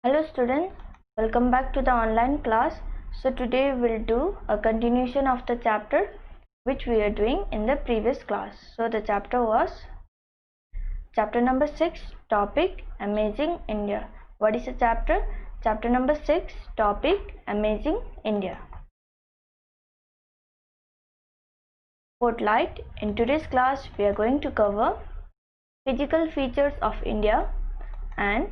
Hello students, welcome back to the online class. So today we'll do a continuation of the chapter which we are doing in the previous class. So the chapter was chapter number 6, topic Amazing India. What is the chapter? Chapter number 6, topic Amazing India. Spotlight. In today's class we are going to cover physical features of India and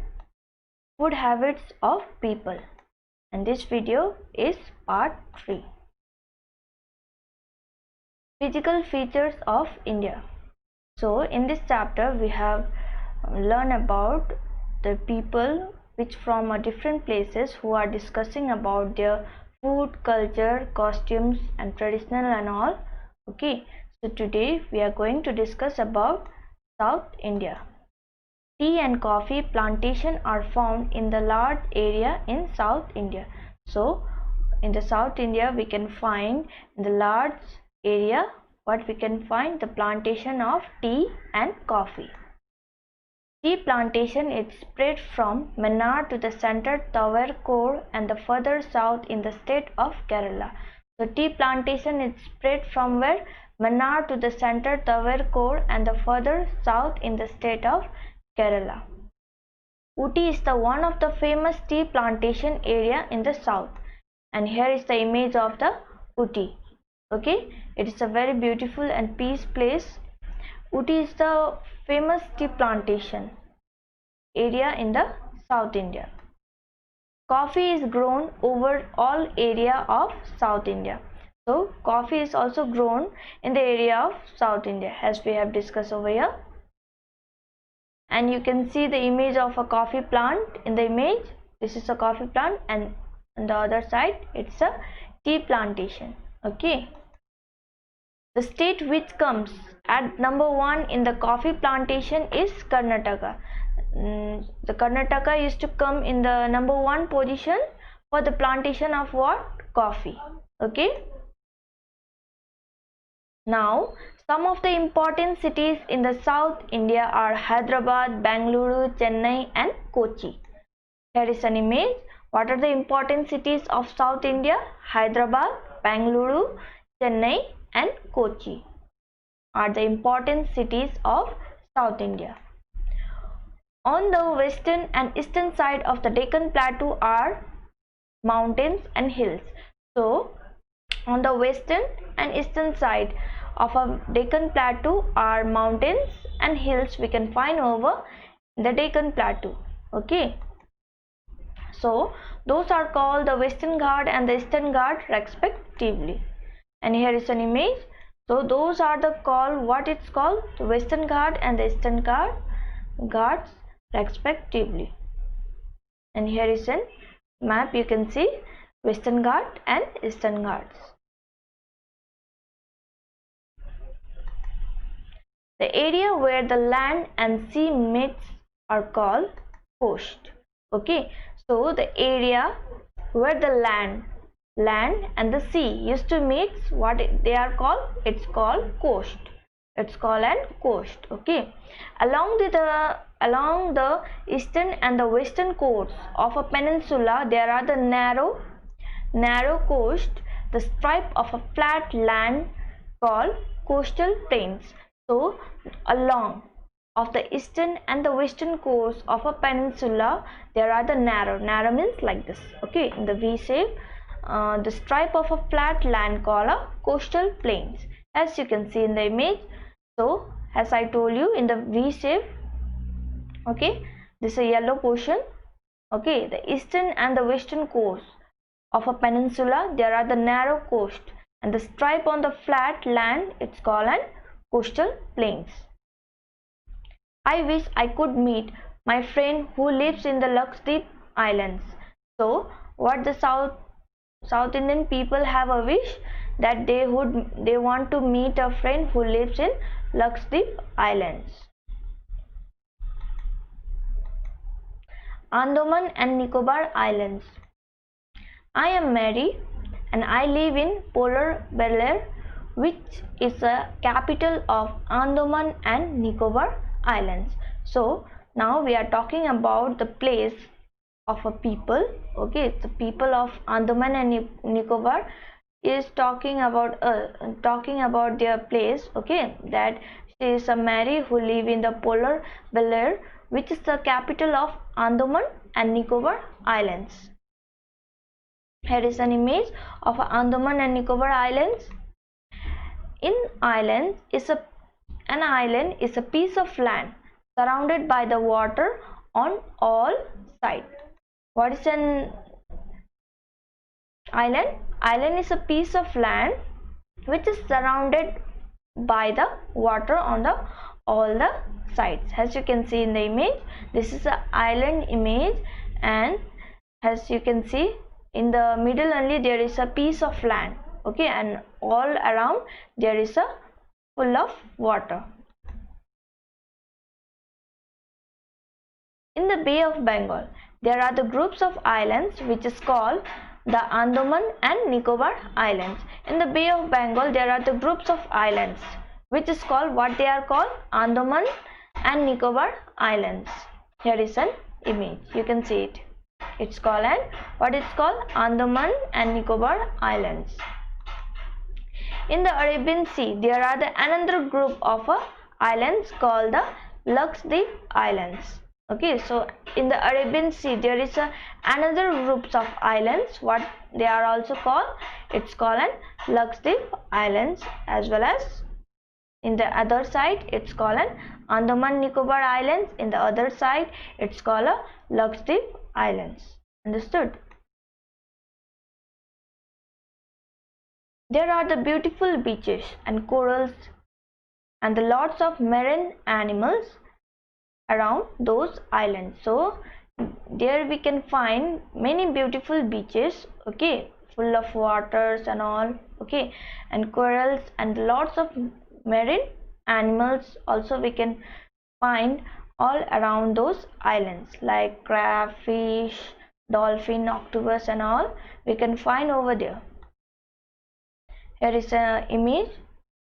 food habits of people, and this video is part 3. Physical features of India. So in this chapter we have learned about the people which from different places who are discussing about their food, culture, costumes and traditional and all. Okay, so today we are going to discuss about South India. Tea and coffee plantation are found in the large area in South India. So in the South India we can find in the large area what we can find the plantation of tea and coffee. Tea plantation is spread from Mannar to the center Travancore and the further south in the state of Kerala. So tea plantation is spread from where? Mannar to the center Travancore and the further south in the state of Kerala. Ooty is the one of the famous tea plantation area in the south, and here is the image of the Ooty. Okay, it is a very beautiful and peace place. Ooty is the famous tea plantation area in the South India. Coffee is grown over all area of South India. So coffee is also grown in the area of South India as we have discussed over here. And you can see the image of a coffee plant in the image. This is a coffee plant, and on the other side it's a tea plantation. Okay, the state which comes at number 1 in the coffee plantation is Karnataka. The Karnataka used to come in the number 1 position for the plantation of what? Coffee. Okay, now some of the important cities in the South India are Hyderabad, Bangalore, Chennai and Kochi. Here is an image. What are the important cities of South India? Hyderabad, Bangalore, Chennai and Kochi are the important cities of South India. On the western and eastern side of the Deccan Plateau are mountains and hills. So on the western and eastern side of a Deccan Plateau are mountains and hills we can find over the Deccan Plateau. Okay, so those are called the Western Ghat and the Eastern Ghat respectively. And here is an image. So those are the called, what it's called, the Western Ghat and the Eastern Ghats respectively. And here is a map. You can see Western Ghat and Eastern Ghats. The area where the land and sea meets are called coast. Okay, so the area where the land and the sea used to meet, what they are called? It's called coast. It's called an coast. Okay, along the eastern and the western coasts of a peninsula there are the narrow coast, the stripe of a flat land called coastal plains. So along of the eastern and the western coast of a peninsula there are the narrow means like this. Okay, in the V shape, the stripe of a flat land called a coastal plains, as you can see in the image. So as I told you, in the V shape, okay, this is a yellow portion. Okay, the eastern and the western coast of a peninsula there are the narrow coast, and the stripe on the flat land it's called an coastal plains. I wish I could meet my friend who lives in the Lakshadweep Islands. So what the South Indian people have a wish that they want to meet a friend who lives in Lakshadweep Islands. Andaman and Nicobar Islands. I am Mary and I live in Polar Belair, which is the capital of Andaman and Nicobar Islands. So now we are talking about the place of a people. Okay, the people of Andaman and Nicobar is talking about their place. Okay, that she is a Mary who live in the polar Bel Air, which is the capital of Andaman and Nicobar Islands. Here is an image of Andaman and Nicobar Islands. An island is a piece of land surrounded by the water on all sides. What is an island? Island is a piece of land which is surrounded by the water on all the sides. As you can see in the image, this is an island image, and as you can see in the middle only there is a piece of land. Okay, and all around there is a full of water. In the Bay of Bengal, there are the groups of islands which is called the Andaman and Nicobar Islands. In the Bay of Bengal, there are the groups of islands which is called, what they are called, Andaman and Nicobar Islands. Here is an image, you can see it. It's called what it's called, Andaman and Nicobar Islands. In the Arabian Sea, there are another group of islands called the Lakshadweep Islands. Okay, so in the Arabian Sea there is another groups of islands. What they are also called? It's called Lakshadweep Islands, as well as in the other side it's called Andaman Nicobar Islands. In the other side it's called Lakshadweep Islands. Understood? There are the beautiful beaches and corals and the lots of marine animals around those islands. So there we can find many beautiful beaches, okay, full of waters and all, okay, and corals and lots of marine animals also we can find all around those islands, like crab, fish, dolphin, octopus and all we can find over there. Here is an image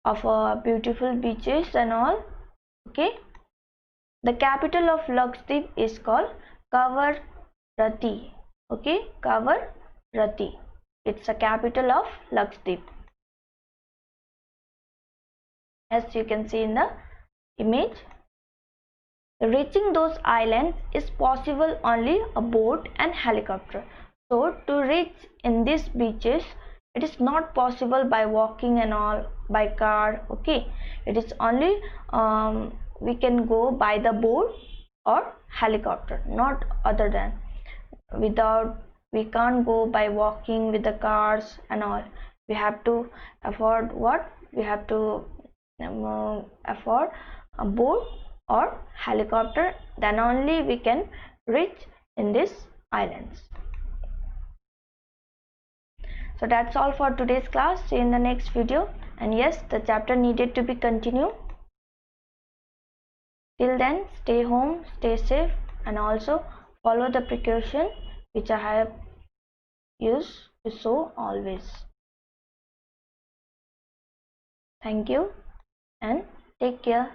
of beautiful beaches and all. Okay, the capital of Lakshadweep is called Kavarati. Okay, Kavarati. It's a capital of Lakshadweep. As you can see in the image, reaching those islands is possible only a boat and helicopter. So to reach in these beaches, it is not possible by walking and all, by car. Okay, it is only we can go by the boat or helicopter, not other than. Without, we can't go by walking with the cars and all. We have to afford what? We have to afford a boat or helicopter, then only we can reach in these islands. So that's all for today's class. See you in the next video. And yes, the chapter needed to be continued. Till then, stay home, stay safe, and also follow the precaution which I have used to show always. Thank you and take care.